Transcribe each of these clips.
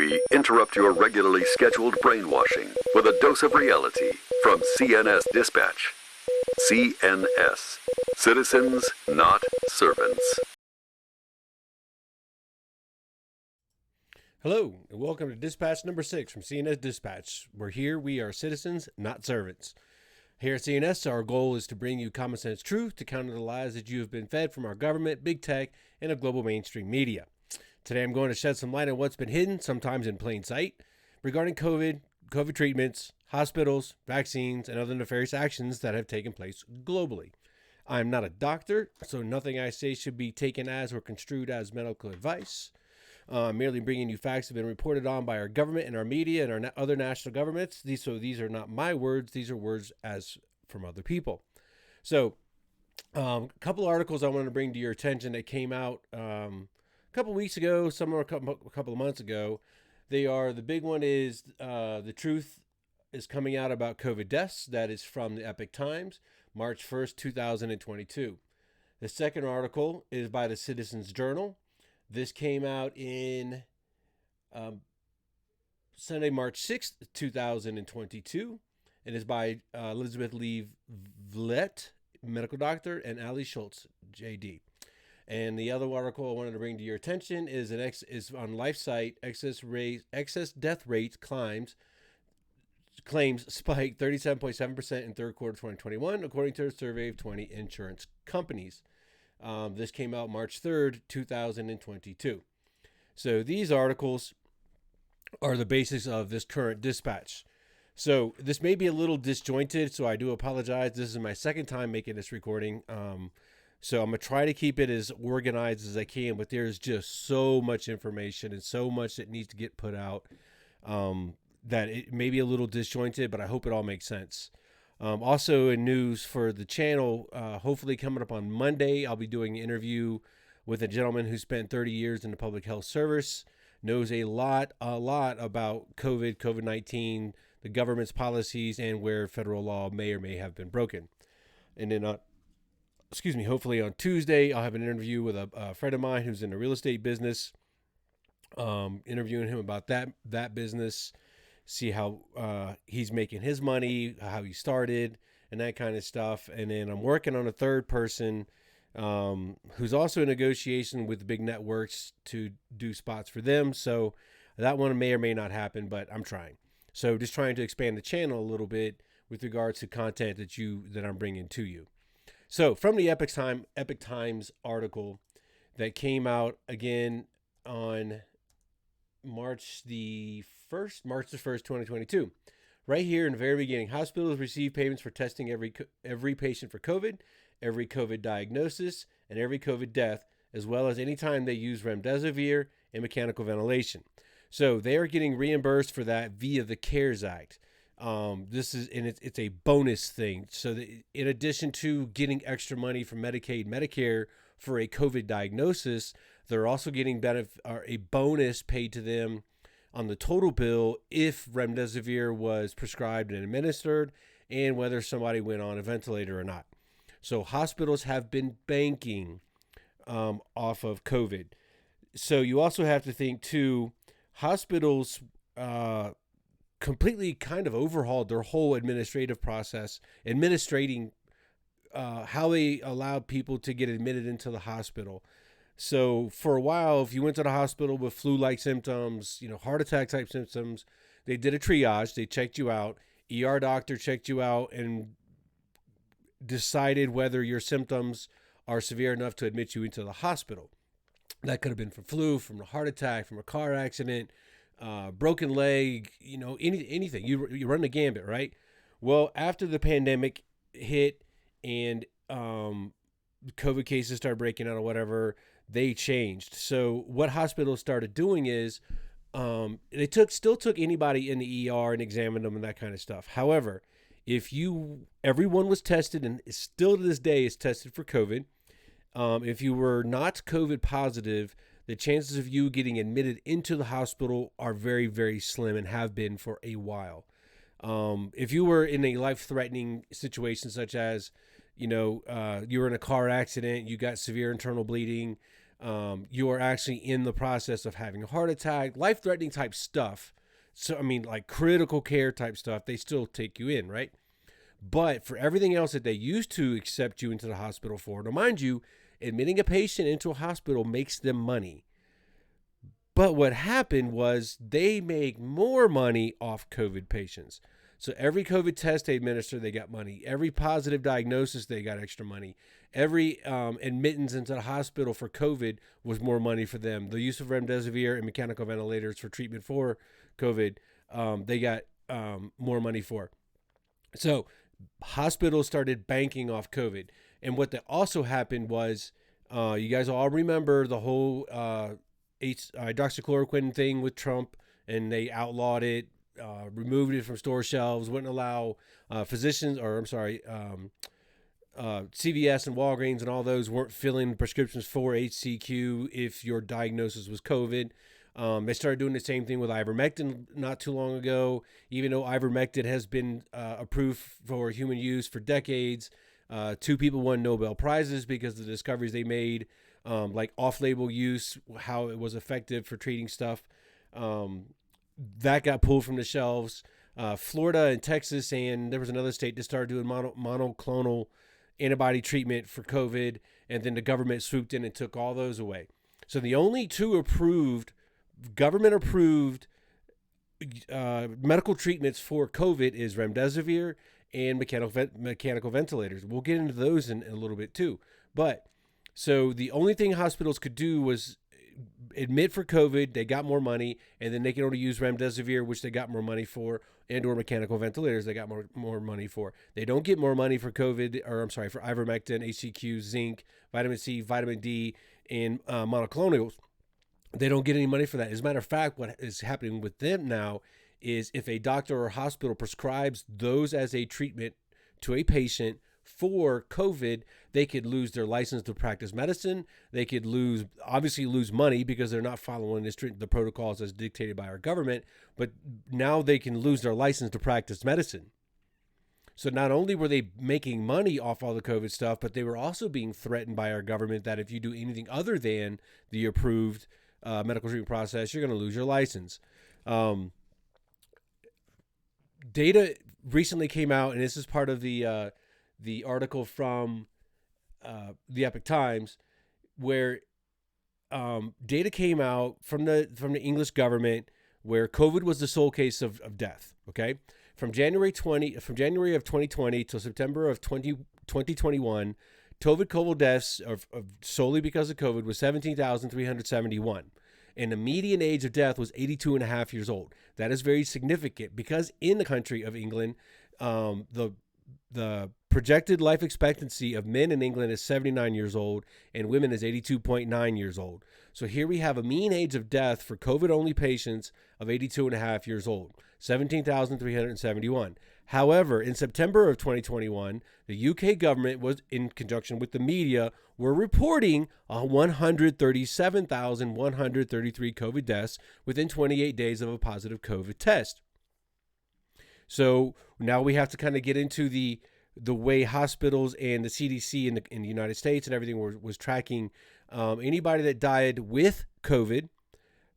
We interrupt your regularly scheduled brainwashing with a dose of reality from CNS Dispatch. CNS. Citizens, not servants. Hello, and welcome to Dispatch number 6 from CNS Dispatch. We are citizens, not servants. Here at CNS, our goal is to bring you common sense truth to counter the lies that you have been fed from our government, big tech, and a global mainstream media. Today, I'm going to shed some light on what's been hidden, sometimes in plain sight, regarding COVID treatments, hospitals, vaccines, and other nefarious actions that have taken place globally. I'm not a doctor, so nothing I say should be taken as or construed as medical advice. I'm merely bringing you facts that have been reported on by our government and our media and our other national governments. These are not my words. These are words as from other people. So a couple articles I wanted to bring to your attention that came out a couple weeks ago, some a couple of months ago. The big one is the truth is coming out about COVID deaths. That is from the Epic Times, March 1st, 2022. The second article is by the Citizens Journal. This came out in Sunday, March 6th, 2022, and is by Elizabeth Lee Vlett, medical doctor, and Ali Schultz, JD. And the other article I wanted to bring to your attention is on LifeSite. Excess death rate claims spiked 37.7% in third quarter 2021, according to a survey of 20 insurance companies. This came out March 3rd, 2022. So these articles are the basis of this current dispatch. So this may be a little disjointed, so I do apologize. This is my second time making this recording. So I'm going to try to keep it as organized as I can, but there's just so much information and so much that needs to get put out that it may be a little disjointed, but I hope it all makes sense. Also in news for the channel, hopefully coming up on Monday, I'll be doing an interview with a gentleman who spent 30 years in the public health service, knows a lot about COVID-19, the government's policies, and where federal law may or may have been broken. And then, hopefully on Tuesday, I'll have an interview with a friend of mine who's in the real estate business, interviewing him about that business, see how he's making his money, how he started, and that kind of stuff. And then I'm working on a third person who's also in negotiation with the big networks to do spots for them. So that one may or may not happen, but I'm trying. So just trying to expand the channel a little bit with regards to content that I'm bringing to you. So from the Epic Times article that came out again on March the 1st, 2022. Right here in the very beginning, hospitals receive payments for testing every patient for COVID, every COVID diagnosis, and every COVID death, as well as any time they use remdesivir and mechanical ventilation. So they are getting reimbursed for that via the CARES Act. It's a bonus thing. So in addition to getting extra money from Medicaid, Medicare for a COVID diagnosis, they're also getting a bonus paid to them on the total bill if remdesivir was prescribed and administered, and whether somebody went on a ventilator or not. So hospitals have been banking off of COVID. So you also have to think too, hospitals completely kind of overhauled their whole administrative process, administrating how they allowed people to get admitted into the hospital. So for a while, if you went to the hospital with flu-like symptoms, heart attack type symptoms, they did a triage. They checked you out. ER doctor checked you out and decided whether your symptoms are severe enough to admit you into the hospital. That could have been from flu, from a heart attack, from a car accident, broken leg, anything. You run the gambit, right? Well, after the pandemic hit and COVID cases started breaking out or whatever, they changed. So what hospitals started doing is they still took anybody in the ER and examined them and that kind of stuff. However, everyone was tested and still to this day is tested for COVID. If you were not COVID positive, the chances of you getting admitted into the hospital are very, very slim and have been for a while. If you were in a life-threatening situation such as, you were in a car accident, you got severe internal bleeding, you are actually in the process of having a heart attack, life-threatening type stuff. So, I mean, like critical care type stuff, they still take you in, right? But for everything else that they used to accept you into the hospital for, now mind you, admitting a patient into a hospital makes them money. But what happened was they make more money off COVID patients. So every COVID test they administer, they got money. Every positive diagnosis, they got extra money. Every admittance into the hospital for COVID was more money for them. The use of remdesivir and mechanical ventilators for treatment for COVID, they got more money for. So hospitals started banking off COVID. And what that also happened was, you guys all remember the whole hydroxychloroquine thing with Trump, and they outlawed it, removed it from store shelves, wouldn't allow physicians, or I'm sorry, CVS and Walgreens and all those weren't filling prescriptions for HCQ if your diagnosis was COVID. They started doing the same thing with ivermectin not too long ago, even though ivermectin has been approved for human use for decades. 2 people won Nobel Prizes because of the discoveries they made, like off-label use, how it was effective for treating stuff. That got pulled from the shelves. Florida and Texas, and there was another state that started doing monoclonal antibody treatment for COVID, and then the government swooped in and took all those away. So the only 2 approved, government-approved medical treatments for COVID is remdesivir and mechanical ventilators. We'll get into those in a little bit too. But so the only thing hospitals could do was admit for COVID, they got more money, and then they can only use remdesivir, which they got more money for, and or mechanical ventilators they got more money for. They don't get more money for COVID, or I'm sorry, for ivermectin, HCQ, zinc, vitamin C, vitamin D, and monoclonals. They don't get any money for that. As a matter of fact, what is happening with them now is if a doctor or hospital prescribes those as a treatment to a patient for COVID, they could lose their license to practice medicine. They could obviously lose money because they're not following the protocols as dictated by our government, but now they can lose their license to practice medicine. So not only were they making money off all the COVID stuff, but they were also being threatened by our government that if you do anything other than the approved medical treatment process, you're going to lose your license. Data recently came out, and this is part of the article from the Epoch Times, where data came out from the English government where COVID was the sole case of death. Okay, from January of 2020 till September of 2021, COVID deaths of solely because of COVID was 17,371. And the median age of death was 82 and a half years old. That is very significant because in the country of England, the projected life expectancy of men in England is 79 years old and women is 82.9 years old. So here we have a mean age of death for COVID-only patients of 82 and a half years old, 17,371. However, in September of 2021, the UK government was, in conjunction with the media, were reporting 137,133 COVID deaths within 28 days of a positive COVID test. So now we have to kind of get into the way hospitals and the CDC in the United States and everything was tracking anybody that died with COVID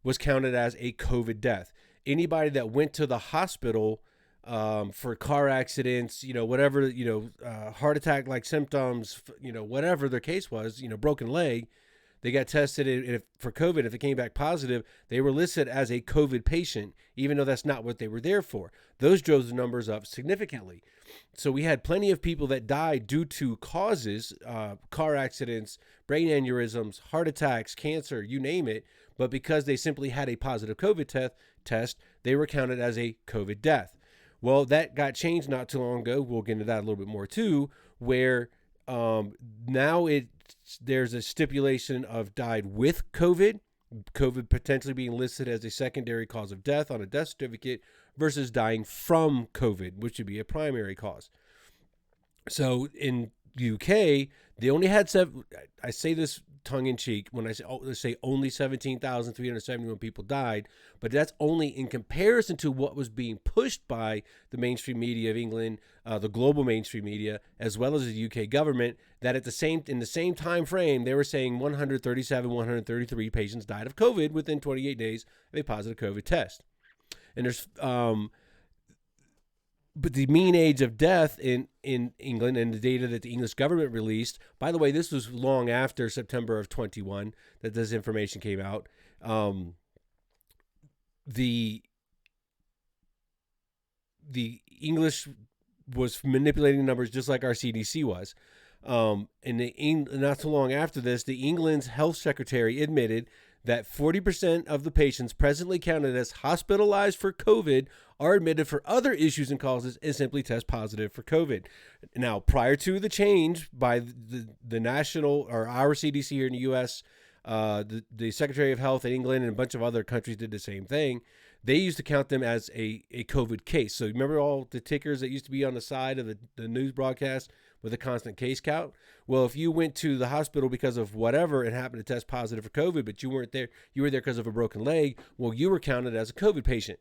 was counted as a COVID death. Anybody that went to the hospital for car accidents, whatever, heart attack like symptoms, whatever their case was, broken leg, they got tested, and for COVID, if it came back positive, they were listed as a COVID patient, even though that's not what they were there for. Those drove the numbers up significantly. So we had plenty of people that died due to causes, car accidents, brain aneurysms, heart attacks, cancer, you name it. But because they simply had a positive COVID test, they were counted as a COVID death. Well, that got changed not too long ago. We'll get into that a little bit more too, where now there's a stipulation of died with COVID potentially being listed as a secondary cause of death on a death certificate versus dying from COVID, which would be a primary cause. So in the UK, they only had I say this tongue in cheek when I say, let's say only 17,371 people died, but that's only in comparison to what was being pushed by the mainstream media of England, the global mainstream media, as well as the UK government, that in the same time frame, they were saying 133 patients died of COVID within 28 days of a positive COVID test. And there's, but the mean age of death in England and the data that the English government released, by the way, this was long after September of 21 that this information came out. The English was manipulating numbers just like our CDC was. And not so long after this, the England's health secretary admitted that 40% of the patients presently counted as hospitalized for COVID are admitted for other issues and causes and simply test positive for COVID. Now, prior to the change by the national or our CDC here in the U.S., the Secretary of Health in England and a bunch of other countries did the same thing. They used to count them as a COVID case. So remember all the tickers that used to be on the side of the news broadcast with a constant case count? Well, if you went to the hospital because of whatever and happened to test positive for COVID, but you weren't there, you were there because of a broken leg, well, you were counted as a COVID patient.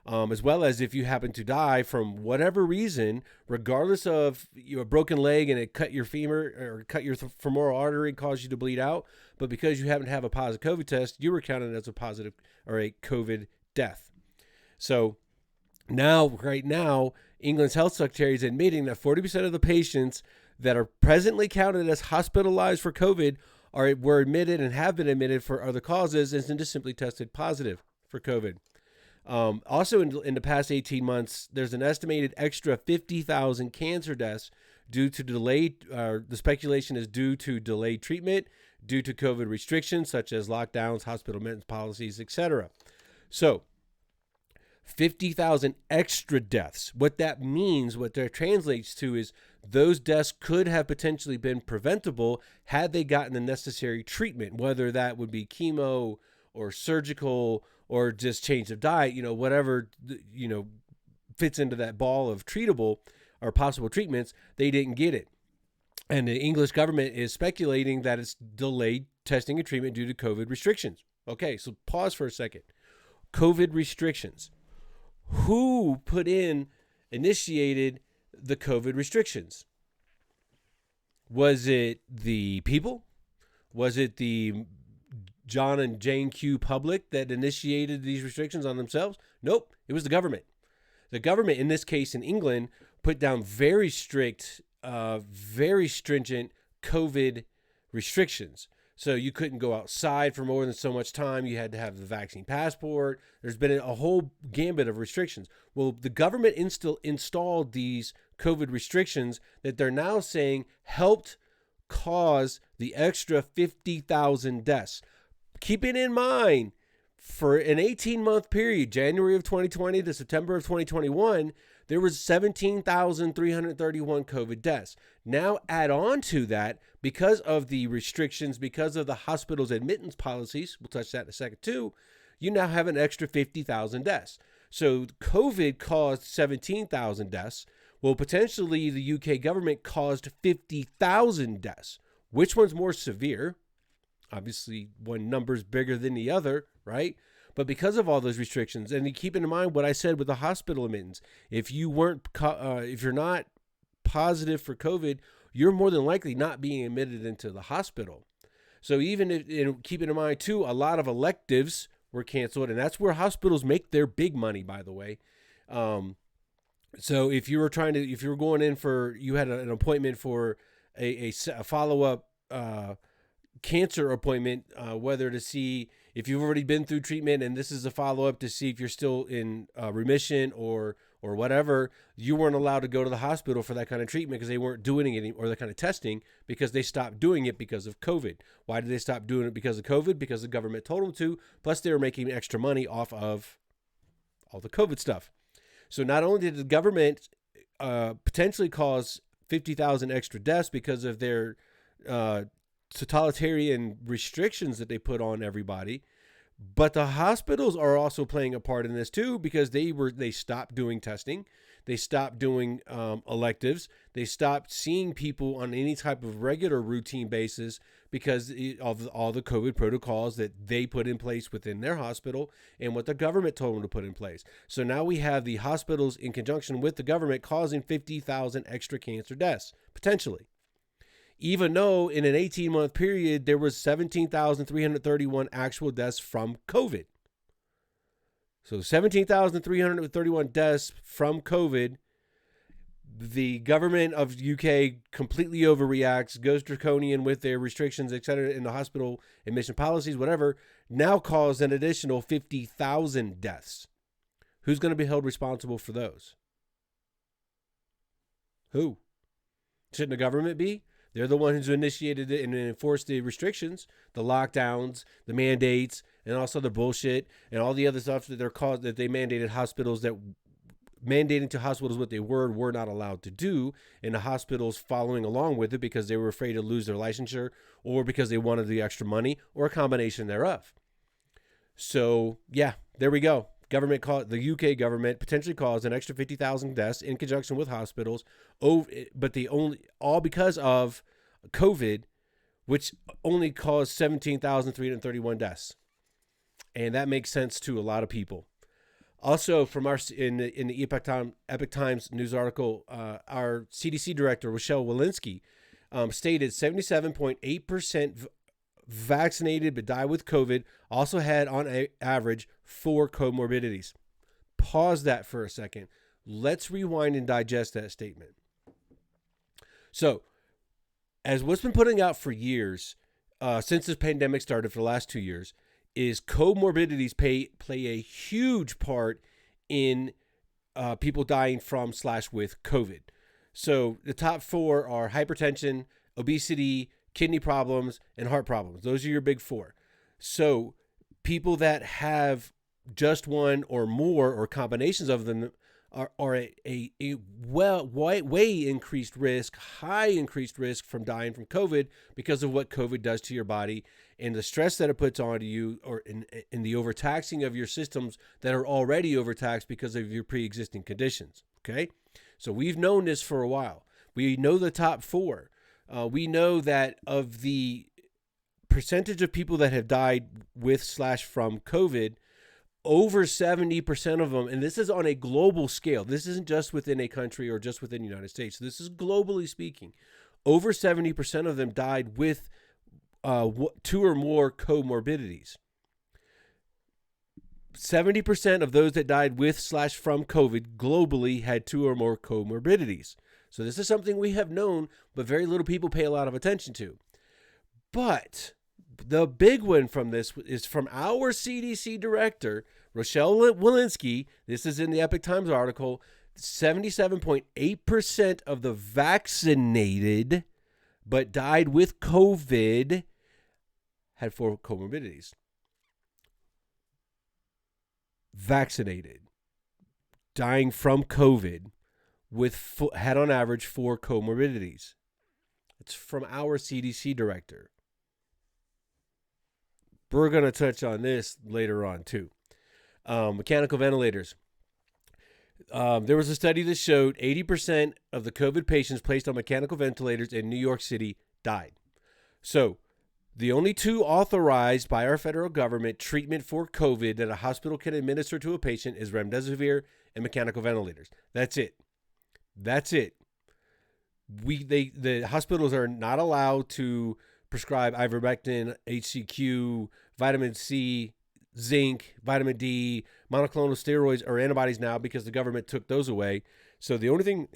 As well as if you happen to die from whatever reason, regardless of a broken leg and it cut your femur or cut your femoral artery, caused you to bleed out, but because you happen to have a positive COVID test, you were counted as a positive or a COVID death. So right now, England's health secretary is admitting that 40% of the patients that are presently counted as hospitalized for COVID were admitted and have been admitted for other causes and just simply tested positive for COVID. Also, in the past 18 months, there's an estimated extra 50,000 cancer deaths due to the speculation is due to delayed treatment, due to COVID restrictions such as lockdowns, hospital maintenance policies, etc. So, 50,000 extra deaths. What that means, what that translates to is those deaths could have potentially been preventable had they gotten the necessary treatment, whether that would be chemo or surgical or just change of diet, whatever, fits into that ball of treatable or possible treatments, they didn't get it. And the English government is speculating that it's delayed testing and treatment due to COVID restrictions. Okay, so pause for a second. COVID restrictions. Who initiated the COVID restrictions? Was it the people? Was it the John and Jane Q public that initiated these restrictions on themselves? Nope, it was the government. The government, in this case in England, put down very strict, very stringent COVID restrictions. So you couldn't go outside for more than so much time. You had to have the vaccine passport. There's been a whole gambit of restrictions. Well, the government installed these COVID restrictions that they're now saying helped cause the extra 50,000 deaths. Keeping in mind, for an 18-month period, January of 2020 to September of 2021, there was 17,331 COVID deaths. Now add on to that, because of the restrictions, because of the hospital's admittance policies, we'll touch that in a second too, you now have an extra 50,000 deaths. So COVID caused 17,000 deaths. Well, potentially the UK government caused 50,000 deaths. Which one's more severe? Obviously, one number's bigger than the other, right? But because of all those restrictions, and you keep in mind what I said with the hospital admittance, if you're not positive for COVID, you're more than likely not being admitted into the hospital. So even keeping in mind too, a lot of electives were canceled, and that's where hospitals make their big money, by the way. So if you were going in you had an appointment for a follow-up cancer appointment, whether to see if you've already been through treatment and this is a follow-up to see if you're still in remission or whatever, you weren't allowed to go to the hospital for that kind of treatment because they weren't doing it or that kind of testing because they stopped doing it because of COVID. Why did they stop doing it because of COVID? Because the government told them to, plus they were making extra money off of all the COVID stuff. So not only did the government potentially cause 50,000 extra deaths because of their totalitarian restrictions that they put on everybody, But the hospitals are also playing a part in this too, because they stopped doing testing, they stopped doing electives, they stopped seeing people on any type of regular routine basis because of all the COVID protocols that they put in place within their hospital and what the government told them to put in place. So now we have the hospitals in conjunction with the government causing 50,000 extra cancer deaths potentially. Even though in an 18-month period, there was 17,331 actual deaths from COVID. So 17,331 deaths from COVID. The government of UK completely overreacts, goes draconian with their restrictions, et cetera, in the hospital admission policies, whatever, now caused an additional 50,000 deaths. Who's going to be held responsible for those? Who? Shouldn't the government be? They're the one who's initiated it and enforced the restrictions, the lockdowns, the mandates, and also the bullshit and all the other stuff that they mandated hospitals mandating to hospitals what they were not allowed to do, and the hospitals following along with it because they were afraid to lose their licensure or because they wanted the extra money or a combination thereof. So yeah, there we go. The UK government potentially caused an extra 50,000 deaths in conjunction with hospitals, but all because of COVID, which only caused 17,331 deaths, and that makes sense to a lot of people. Also, from in the Epoch Times news article, our CDC director Rochelle Walensky stated 77.8% vaccinated but died with COVID also had on average 4 comorbidities. Pause that for a second. Let's rewind and digest that statement. So, as what's been putting out for years, since this pandemic started for the last 2 years, is comorbidities play a huge part in people dying from/with COVID. So the top 4 are hypertension, obesity, kidney problems, and heart problems. Those are your big 4. So people that have just one or more or combinations of them are a way increased risk, high increased risk from dying from COVID because of what COVID does to your body and the stress that it puts onto you, or in the overtaxing of your systems that are already overtaxed because of your pre-existing conditions. Okay, so we've known this for a while. We know the top 4. We know that of the percentage of people that have died with/from COVID, over 70% of them, and this is on a global scale. This isn't just within a country or just within the United States. This is globally speaking. Over 70% of them died with 2 or more comorbidities. 70% of those that died with/from COVID globally had 2 or more comorbidities. So this is something we have known, but very little people pay a lot of attention to. But the big one from this is from our CDC director, Rochelle Walensky. This is in the Epoch Times article. 77.8% of the vaccinated but died with COVID had 4 comorbidities. Vaccinated, dying from COVID, had on average 4 comorbidities. It's from our CDC director. We're going to touch on this later on too. Mechanical ventilators. There was a study that showed 80% of the COVID patients placed on mechanical ventilators in New York City died. So the only 2 authorized by our federal government treatment for COVID that a hospital can administer to a patient is remdesivir and mechanical ventilators. That's it. The hospitals are not allowed to prescribe ivermectin, HCQ, vitamin C, zinc, vitamin D, monoclonal steroids, or antibodies now because the government took those away. So the only thing,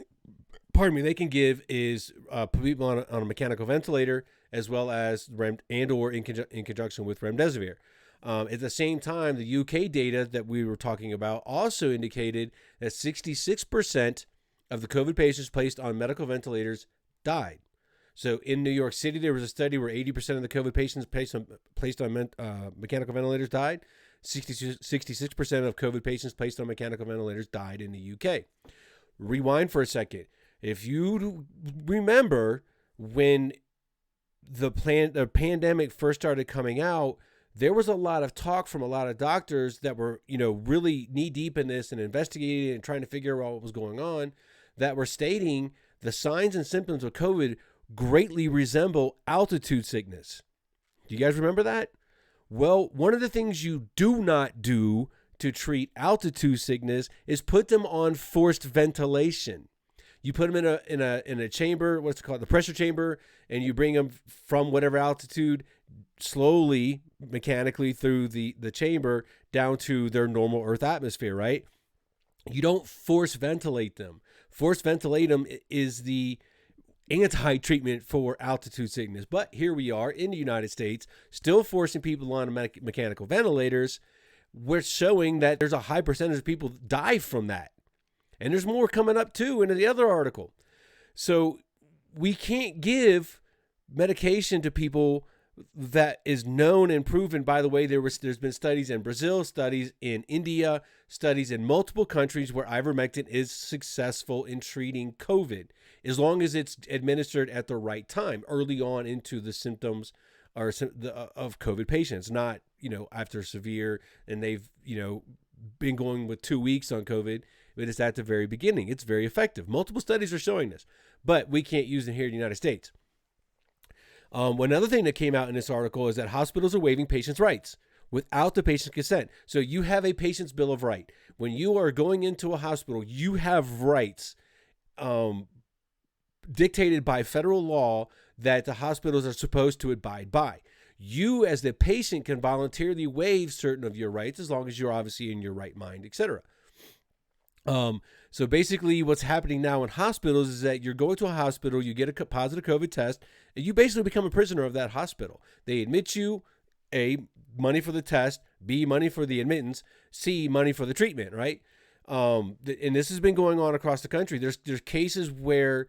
they can give is put people on a mechanical ventilator as well as in conjunction with remdesivir. At the same time, the UK data that we were talking about also indicated that 66% of the COVID patients placed on medical ventilators died. So in New York City, there was a study where 80% of the COVID patients placed on mechanical ventilators died. 66% of COVID patients placed on mechanical ventilators died in the UK. Rewind for a second. If you remember when the pandemic first started coming out, there was a lot of talk from a lot of doctors that were, really knee deep in this and investigating and trying to figure out what was going on, that were stating the signs and symptoms of COVID greatly resemble altitude sickness. Do you guys remember that? Well, one of the things you do not do to treat altitude sickness is put them on forced ventilation. You put them in a chamber, what's it called, the pressure chamber, and you bring them from whatever altitude slowly, mechanically through the chamber down to their normal Earth atmosphere, right? You don't force ventilate them. Force ventilate them is the anti-treatment for altitude sickness. But here we are in the United States, still forcing people on mechanical ventilators. We're showing that there's a high percentage of people die from that. And there's more coming up too in the other article. So we can't give medication to people that is known and proven. By the way, there's been studies in Brazil, studies in India, studies in multiple countries where ivermectin is successful in treating COVID, as long as it's administered at the right time, early on into the symptoms of COVID patients, not, after severe and they've, been going with 2 weeks on COVID, but it's at the very beginning. It's very effective. Multiple studies are showing this, but we can't use it here in the United States. One other thing that came out in this article is that hospitals are waiving patients' rights without the patient's consent. So you have a patient's bill of right. When you are going into a hospital, you have rights dictated by federal law that the hospitals are supposed to abide by. You, as the patient, can voluntarily waive certain of your rights as long as you're obviously in your right mind, etc. So basically what's happening now in hospitals is that you're going to a hospital, you get a positive COVID test, and you basically become a prisoner of that hospital. They admit you, A, money for the test, B, money for the admittance, C, money for the treatment, right? And this has been going on across the country. There's cases where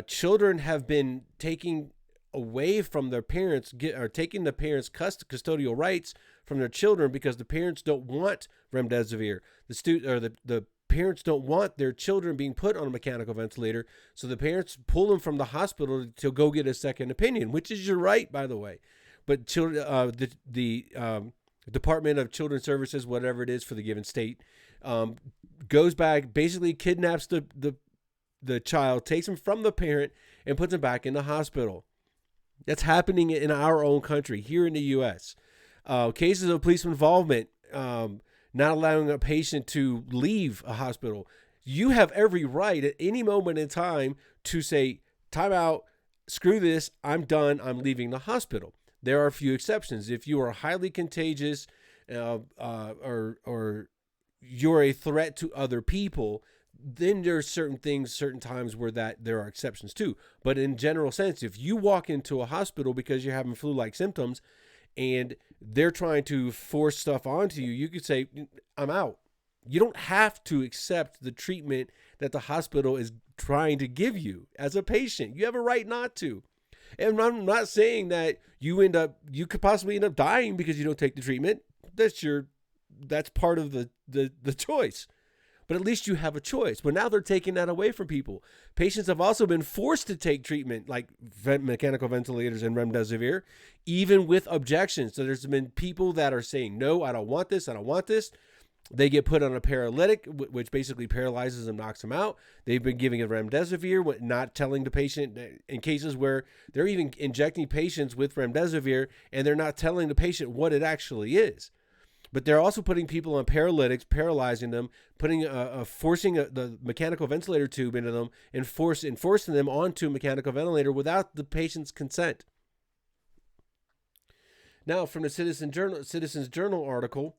children have been taking away from their parents, taking the parents' custodial rights from their children because the parents don't want remdesivir. The parents don't want their children being put on a mechanical ventilator, so the parents pull them from the hospital to go get a second opinion, which is your right, by the way. But the Department of Children's Services, whatever it is for the given state, goes back, basically kidnaps the child, takes him from the parent, and puts him back in the hospital. That's happening in our own country, here in the U.S. Cases of police involvement, not allowing a patient to leave a hospital. You have every right at any moment in time to say, time out, screw this, I'm done, I'm leaving the hospital. There are a few exceptions. If you are highly contagious or you're a threat to other people, then there's certain things, certain times where there are exceptions too. But in general sense, if you walk into a hospital because you're having flu-like symptoms and they're trying to force stuff onto you, you could say, I'm out. You don't have to accept the treatment that the hospital is trying to give you as a patient. You have a right not to. And I'm not saying that you could possibly end up dying because you don't take the treatment. That's part of the choice. But at least you have a choice. But now they're taking that away from people. Patients have also been forced to take treatment like mechanical ventilators and remdesivir, even with objections. So there's been people that are saying, no, I don't want this. I don't want this. They get put on a paralytic, which basically paralyzes them, knocks them out. They've been giving a remdesivir, not telling the patient, in cases where they're even injecting patients with remdesivir and they're not telling the patient what it actually is. But they're also putting people on paralytics, paralyzing them, forcing the mechanical ventilator tube into them and forcing them onto a mechanical ventilator without the patient's consent. Now, from the Citizens Journal article,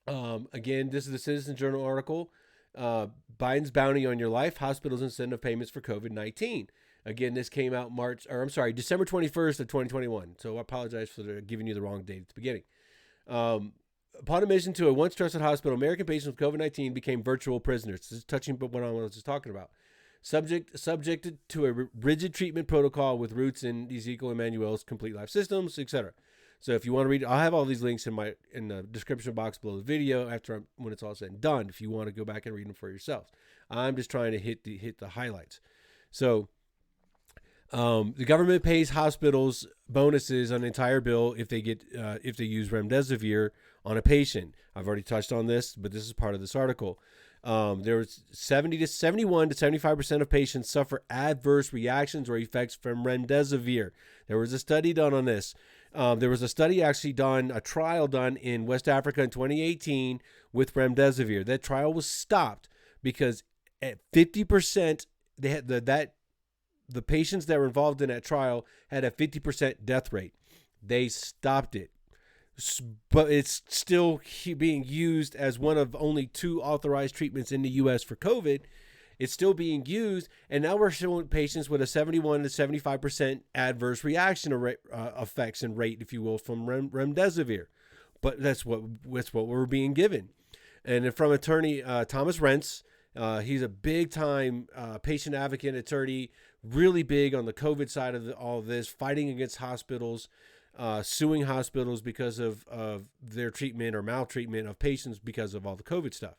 again, this is the Citizens Journal article. Biden's bounty on your life: hospitals incentive payments for COVID-19. Again, this came out December 21st of 2021. So I apologize for giving you the wrong date at the beginning. Upon admission to a once trusted hospital, American patients with COVID-19 became virtual prisoners. This is touching what I was just talking about. Subjected to a rigid treatment protocol with roots in Ezekiel Emanuel's Complete Life Systems, etc. So if you want to read, I'll have all these links in the description box below the video when it's all said and done. If you want to go back and read them for yourselves, I'm just trying to hit the highlights. So The government pays hospitals bonuses on the entire bill if they use remdesivir on a patient. I've already touched on this, but this is part of this article. There was 71 to 75% of patients suffer adverse reactions or effects from remdesivir. There was a study done on this. There was a study actually done, a trial done in West Africa in 2018 with remdesivir. That trial was stopped because at 50%, they had the patients that were involved in that trial had a 50% death rate. They stopped it. But it's still being used as one of only 2 authorized treatments in the U.S. for COVID. It's still being used, and now we're showing patients with a 71 to 75% adverse reaction effects and rate, if you will, from remdesivir. But that's what we're being given. And from attorney Thomas Rentz, he's a big-time patient advocate attorney, really big on the COVID side of all of this, fighting against hospitals, suing hospitals because of their treatment or maltreatment of patients because of all the COVID stuff.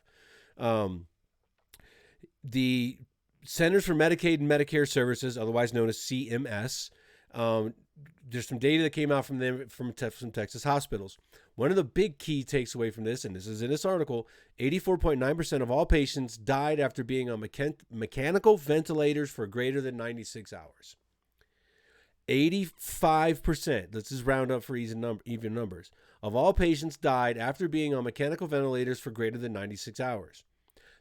The Centers for Medicaid and Medicare Services, otherwise known as CMS, there's some data that came out from them from Texas hospitals. One of the big key takes away from this, and this is in this article, 84.9% of all patients died after being on mechanical ventilators for greater than 96 hours. 85%, let's just round up for even numbers, of all patients died after being on mechanical ventilators for greater than 96 hours.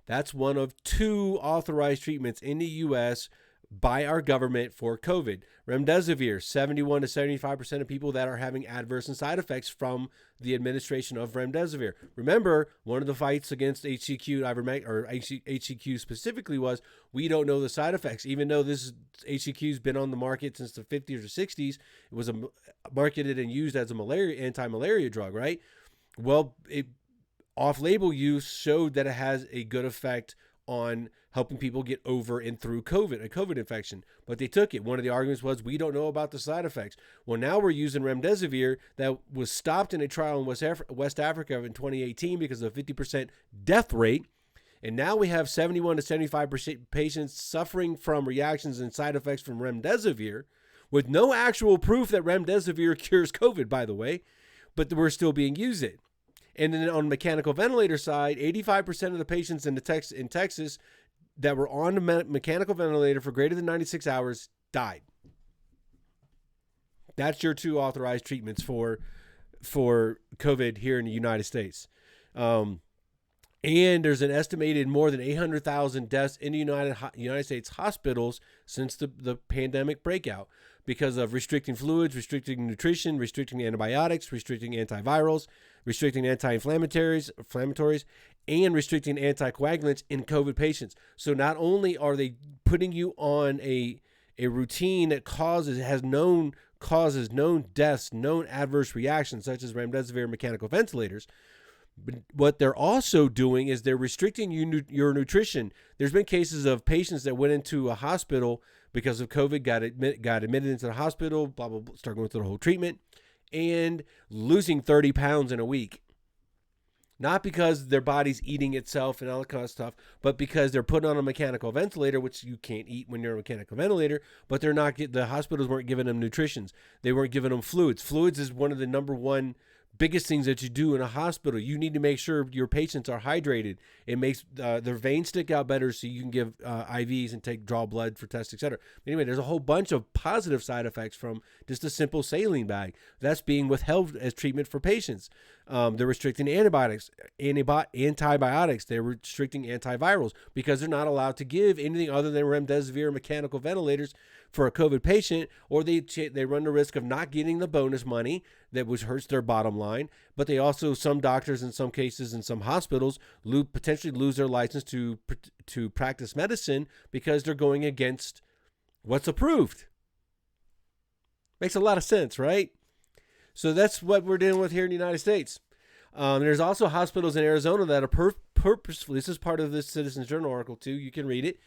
That's one of 2 authorized treatments in the U.S. by our government for COVID. Remdesivir, 71 to 75% of people that are having adverse and side effects from the administration of remdesivir. Remember, one of the fights against HCQ, or HCQ specifically, was we don't know the side effects. Even though this HCQ's been on the market since the 50s or 60s, it was marketed and used as a anti-malaria drug, right? Well, off-label use showed that it has a good effect on helping people get over and through a COVID infection. But they took it. One of the arguments was, we don't know about the side effects. Well, now we're using remdesivir that was stopped in a trial in West Africa in 2018 because of a 50% death rate. And now we have 71 to 75% patients suffering from reactions and side effects from remdesivir with no actual proof that remdesivir cures COVID, by the way, but we're still being used it. And then on the mechanical ventilator side, 85% of the patients in Texas that were on the mechanical ventilator for greater than 96 hours died. That's your 2 authorized treatments for COVID here in the United States. And there's an estimated more than 800,000 deaths in the United States hospitals since the pandemic breakout because of restricting fluids, restricting nutrition, restricting antibiotics, restricting antivirals, restricting anti-inflammatories, and restricting anticoagulants in COVID patients. So not only are they putting you on a routine that has known causes, known deaths, known adverse reactions, such as remdesivir mechanical ventilators, but what they're also doing is they're restricting your nutrition. There's been cases of patients that went into a hospital because of COVID, got admitted into the hospital, blah, blah, blah, start going through the whole treatment, and losing 30 pounds in a week. Not because their body's eating itself and all that kind of stuff, but because they're put on a mechanical ventilator, which you can't eat when you're on a mechanical ventilator, but the hospitals weren't giving them nutritions. They weren't giving them fluids. Fluids is one of the number one biggest things that you do in a hospital. You need to make sure your patients are hydrated. It makes their veins stick out better so you can give IVs and draw blood for tests, etc. Anyway, there's a whole bunch of positive side effects from just a simple saline bag. That's being withheld as treatment for patients. They're restricting antibiotics. They're restricting antivirals because they're not allowed to give anything other than remdesivir mechanical ventilators for a COVID patient, or they run the risk of not getting the bonus money which hurts their bottom line. But they also, some doctors in some cases in some hospitals potentially lose their license to practice medicine because they're going against what's approved. Makes a lot of sense, right? So that's what we're dealing with here in the United States. There's also hospitals in Arizona that are purposefully, this is part of this Citizens Journal article too, you can read it.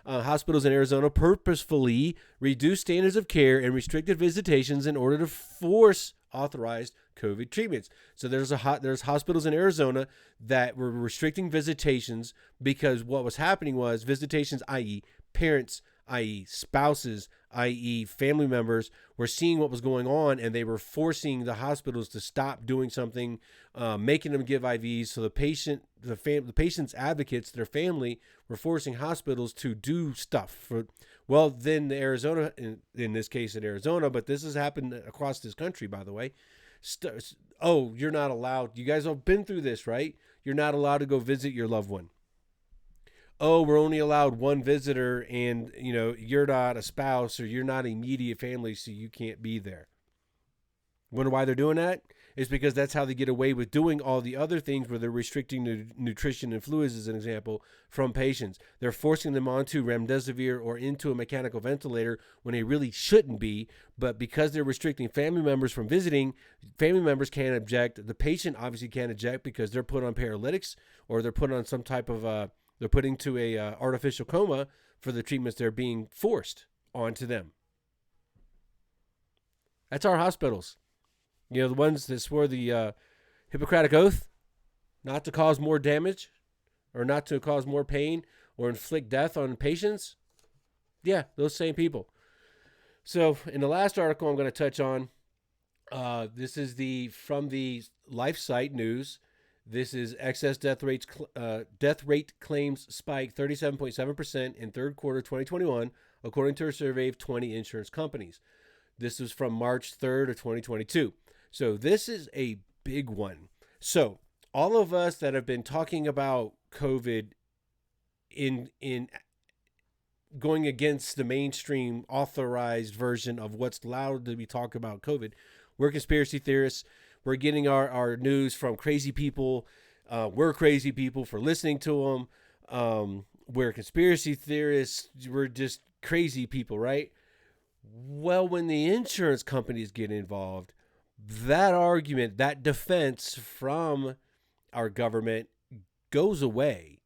Hospitals in Arizona purposefully reduced standards of care and restricted visitations in order to force authorized COVID treatments. So there's hospitals in Arizona that were restricting visitations because what was happening was visitations, i.e. parents i.e. spouses, i.e. family members, were seeing what was going on, and they were forcing the hospitals to stop doing something, making them give IVs. So the patient's advocates, their family, were forcing hospitals to do stuff. Then Arizona, in this case in Arizona, but this has happened across this country, by the way. You're not allowed. You guys have been through this, right? You're not allowed to go visit your loved one. Oh, we're only allowed one visitor, and you're not a spouse or you're not immediate family, so you can't be there. Wonder why they're doing that? It's because that's how they get away with doing all the other things where they're restricting nutrition and fluids, as an example, from patients. They're forcing them onto remdesivir or into a mechanical ventilator when they really shouldn't be. But because they're restricting family members from visiting, family members can't object. The patient obviously can't object because they're put on paralytics, or they're put on some type of they're put into a artificial coma for the treatments they're being forced onto them. That's our hospitals. The ones that swore the Hippocratic Oath not to cause more damage or not to cause more pain or inflict death on patients. Yeah, those same people. So in the last article I'm going to touch on, this is from the LifeSite News. This is excess death rate claims spike 37.7% in third quarter 2021, according to a survey of 20 insurance companies. This was from March 3rd of 2022. So this is a big one. So all of us that have been talking about COVID in going against the mainstream authorized version of what's allowed to be talked about COVID, we're conspiracy theorists. We're getting our news from crazy people. We're crazy people for listening to them. We're conspiracy theorists. We're just crazy people, right? Well, when the insurance companies get involved, that argument, that defense from our government goes away.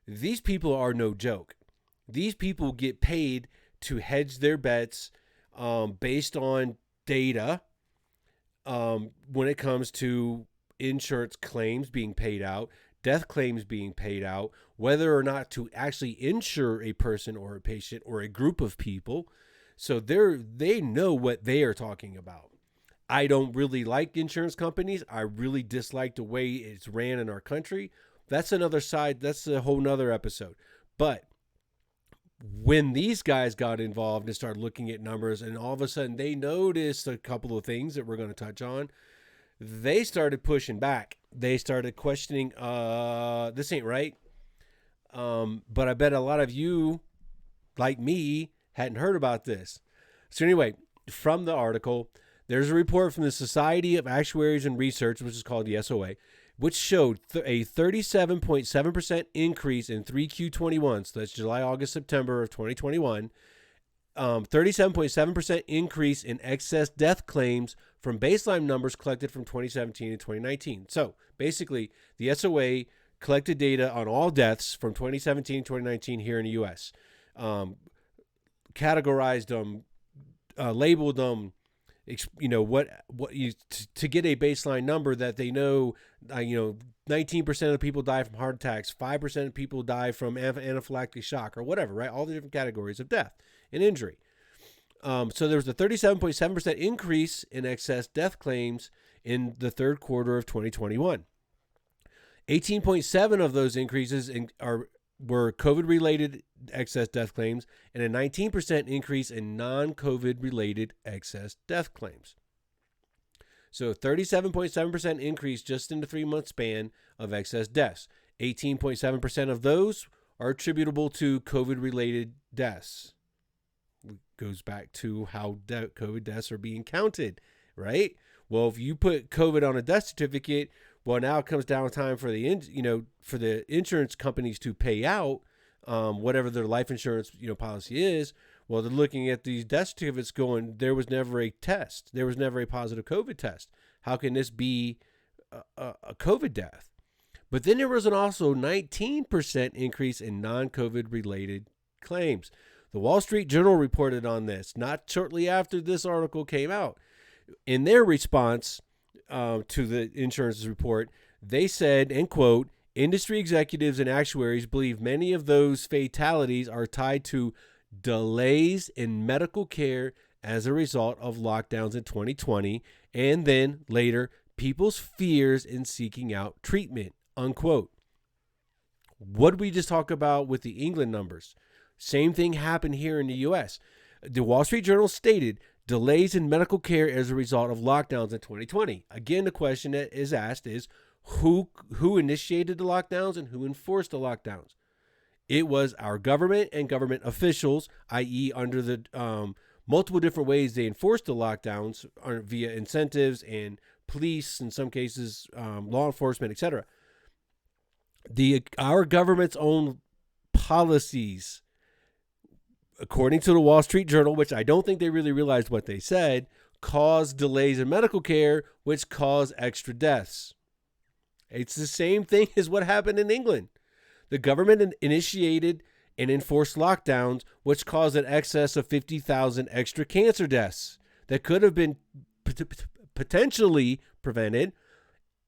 These people are no joke. These people get paid to hedge their bets based on data when it comes to insurance claims being paid out, death claims being paid out, whether or not to actually insure a person or a patient or a group of people. So they know what they are talking about. I don't really like insurance companies. I really dislike the way it's ran in our country. That's another side. That's a whole nother episode. But when these guys got involved and started looking at numbers, and all of a sudden they noticed a couple of things that we're going to touch on, they started pushing back. They started questioning, this ain't right. But I bet a lot of you, like me, hadn't heard about this. So anyway, from the article, there's a report from the Society of Actuaries and Research, which is called the SOA, which showed a 37.7% increase in 3Q21. So that's July, August, September of 2021. 37.7% increase in excess death claims from baseline numbers collected from 2017 and 2019. So basically, the SOA collected data on all deaths from 2017 and 2019 here in the U.S. Categorized them, labeled them, to get a baseline number that they know, 19% of the people die from heart attacks, 5% of people die from anaphylactic shock or whatever, right? All the different categories of death and injury. So there was a 37.7% increase in excess death claims in the third quarter of 2021. 18.7 of those increases were COVID-related excess death claims, and a 19% increase in non-COVID-related excess death claims. So 37.7% increase just in the 3-month span of excess deaths. 18.7% of those are attributable to COVID-related deaths. It goes back to how COVID deaths are being counted, right? Well, if you put COVID on a death certificate, well, now it comes down time for the insurance companies to pay out whatever their life insurance policy is. Well, they're looking at these death certificates going, there was never a test. There was never a positive COVID test. How can this be a COVID death? But then there was an also 19% increase in non-COVID related claims. The Wall Street Journal reported on this not shortly after this article came out. In their response to the insurance report, they said, and quote, industry executives and actuaries believe many of those fatalities are tied to delays in medical care as a result of lockdowns in 2020, and then later, people's fears in seeking out treatment, unquote. What did we just talk about with the England numbers? Same thing happened here in the U.S. The Wall Street Journal stated delays in medical care as a result of lockdowns in 2020. Again, the question that is asked is who initiated the lockdowns and who enforced the lockdowns? It was our government and government officials, i.e. under the multiple different ways they enforced the lockdowns via incentives and police, in some cases, law enforcement, etc. Our government's own policies, according to the Wall Street Journal, which I don't think they really realized what they said, caused delays in medical care, which caused extra deaths. It's the same thing as what happened in England. The government initiated and enforced lockdowns, which caused an excess of 50,000 extra cancer deaths that could have been potentially prevented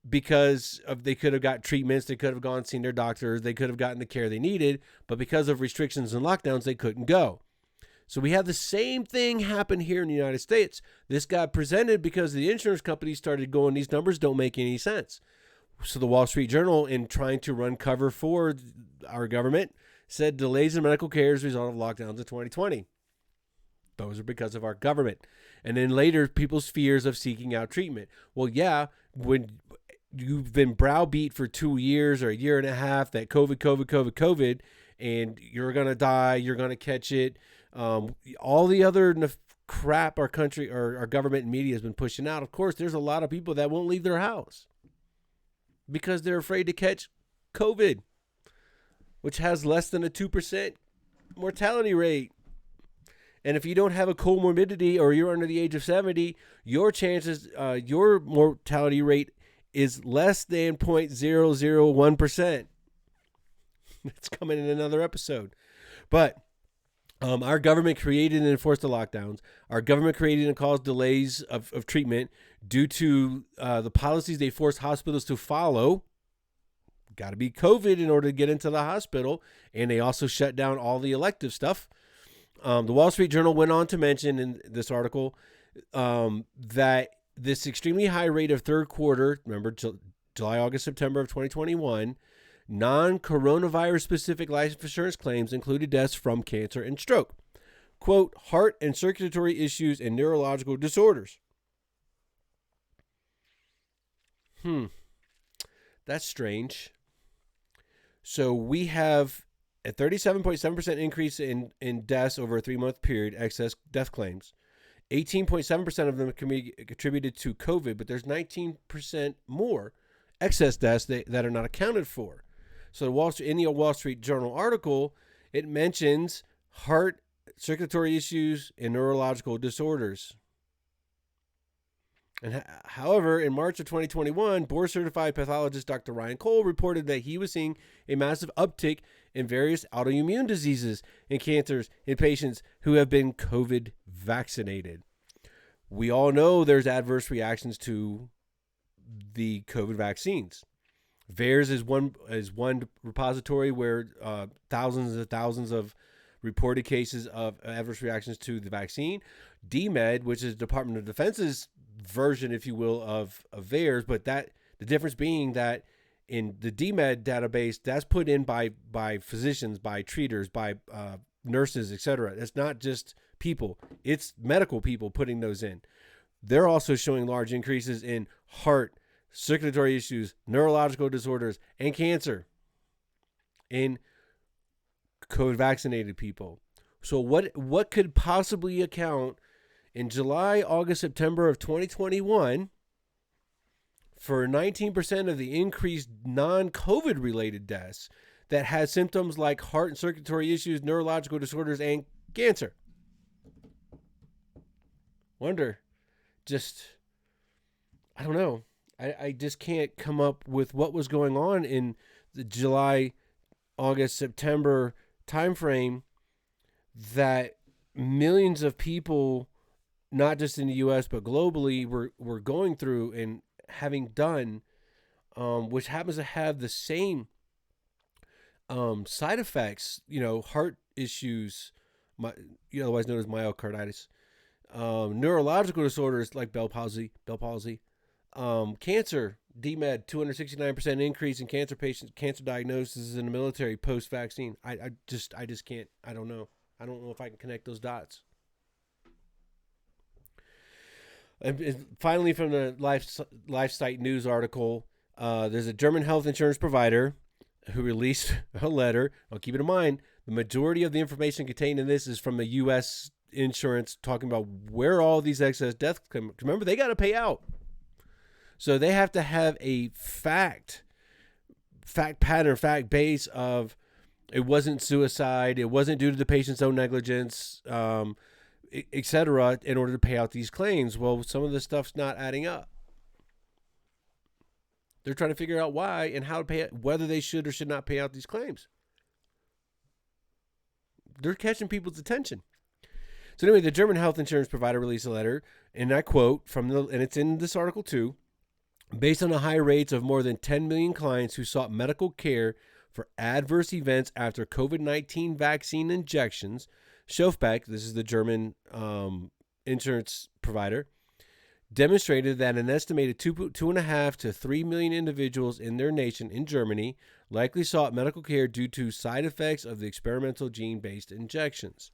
because they could have got treatments, they could have gone and seen their doctors, they could have gotten the care they needed, but because of restrictions and lockdowns, they couldn't go. So we have the same thing happen here in the United States. This got presented because the insurance companies started going, these numbers don't make any sense. So the Wall Street Journal, in trying to run cover for our government, said delays in medical care as a result of lockdowns in 2020. Those are because of our government. And then later, people's fears of seeking out treatment. Well, yeah, when you've been browbeat for 2 years or a year and a half that COVID, and you're going to die, you're going to catch it. All the other crap our country or our government and media has been pushing out. Of course, there's a lot of people that won't leave their house because they're afraid to catch COVID, which has less than a 2% mortality rate. And if you don't have a comorbidity or you're under the age of 70, your chances, your mortality rate is less than 0.001%. It's coming in another episode. But our government created and enforced the lockdowns. Our government created and caused delays of treatment due to the policies they forced hospitals to follow. Got to be COVID in order to get into the hospital. And they also shut down all the elective stuff. The Wall Street Journal went on to mention in this article that this extremely high rate of third quarter, remember July, August, September of 2021, non-coronavirus specific life insurance claims included deaths from cancer and stroke. Quote, heart and circulatory issues and neurological disorders. That's strange. So we have a 37.7% increase in deaths over a 3-month period, excess death claims. 18.7% of them can be attributed to COVID, but there's 19% more excess deaths that are not accounted for. So in the Wall Street Journal article, it mentions heart, circulatory issues, and neurological disorders. And however, in March of 2021, board-certified pathologist Dr. Ryan Cole reported that he was seeing a massive uptick in various autoimmune diseases and cancers in patients who have been COVID vaccinated. We all know there's adverse reactions to the COVID vaccines. VAERS is one repository where thousands and thousands of reported cases of adverse reactions to the vaccine. DMED, which is Department of Defense's version, if you will, of VAERS, but the difference being that in the DMED database, that's put in by physicians, by treaters, by nurses, etc. It's not just people; it's medical people putting those in. They're also showing large increases in heart, circulatory issues, neurological disorders, and cancer in COVID vaccinated people. So what could possibly account in July, August, September of 2021 for 19% of the increased non-COVID related deaths that had symptoms like heart and circulatory issues, neurological disorders, and cancer? I don't know. I just can't come up with what was going on in the July, August, September timeframe that millions of people, not just in the U.S., but globally, were going through and having done, which happens to have the same side effects, heart issues, otherwise known as myocarditis. Neurological disorders like Bell palsy, cancer, DMED, 269% increase in cancer diagnoses in the military post-vaccine. I just can't. I don't know if I can connect those dots. And finally, from the LifeSite News article, there's a German health insurance provider who released a letter. Now, keep it in mind, the majority of the information contained in this is from the U.S. insurance, talking about where all these excess deaths come. Remember, they got to pay out. So they have to have a fact pattern, fact base of it wasn't suicide, it wasn't due to the patient's own negligence, etc., in order to pay out these claims. Well, some of the stuff's not adding up. They're trying to figure out why and how to pay it, whether they should or should not pay out these claims. They're catching people's attention. So anyway, the German health insurance provider released a letter, and I quote and it's in this article too. Based on the high rates of more than 10 million clients who sought medical care for adverse events after COVID-19 vaccine injections, Schofbeck, this is the German insurance provider, demonstrated that an estimated 2.5 to 3 million individuals in their nation in Germany likely sought medical care due to side effects of the experimental gene-based injections.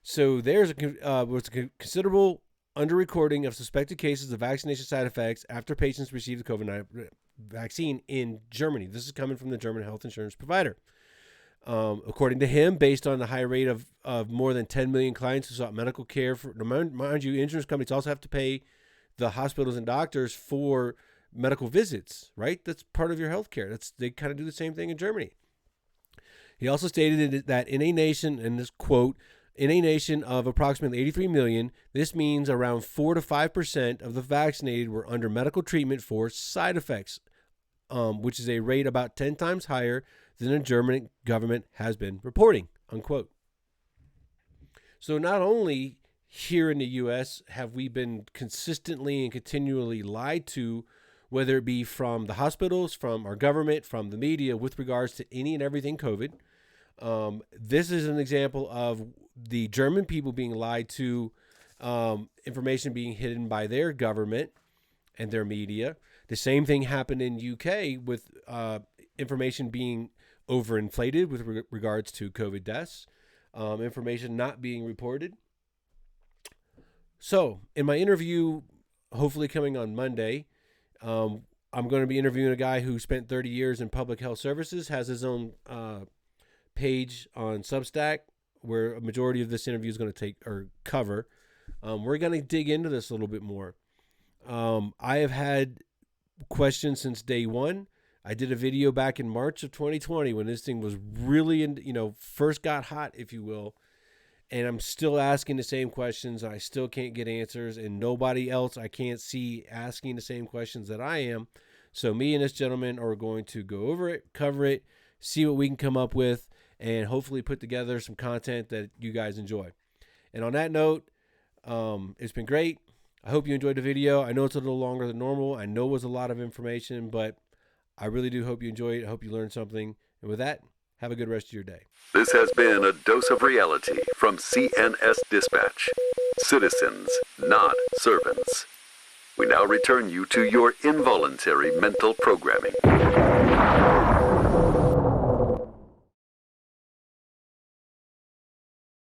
So there's was a considerable under-recording of suspected cases of vaccination side effects after patients received the COVID-19 vaccine in Germany. This is coming from the German health insurance provider. According to him, based on the high rate of more than 10 million clients who sought medical care, mind you, insurance companies also have to pay the hospitals and doctors for medical visits, right? That's part of your health care. They kind of do the same thing in Germany. He also stated that in a nation, and this quote, in a nation of approximately 83 million, this means around 4 to 5% of the vaccinated were under medical treatment for side effects, which is a rate about 10 times higher than the German government has been reporting, unquote. So not only here in the U.S. have we been consistently and continually lied to, whether it be from the hospitals, from our government, from the media, with regards to any and everything COVID. This is an example of the German people being lied to, information being hidden by their government and their media. The same thing happened in UK with information being overinflated with regards to COVID deaths, information not being reported. So in my interview, hopefully coming on Monday, I'm going to be interviewing a guy who spent 30 years in public health services, has his own page on Substack, where a majority of this interview is going to cover. We're going to dig into this a little bit more. I have had questions since day one. I did a video back in March of 2020 when this thing was really, first got hot, if you will. And I'm still asking the same questions. I still can't get answers, and nobody else I can't see asking the same questions that I am. So me and this gentleman are going to go over it, cover it, see what we can come up with, and hopefully put together some content that you guys enjoy. And on that note, it's been great. I hope you enjoyed the video. I know it's a little longer than normal. I know it was a lot of information, but I really do hope you enjoyed it. I hope you learned something. And with that, have a good rest of your day. This has been a dose of reality from CNS Dispatch. Citizens, not servants. We now return you to your involuntary mental programming.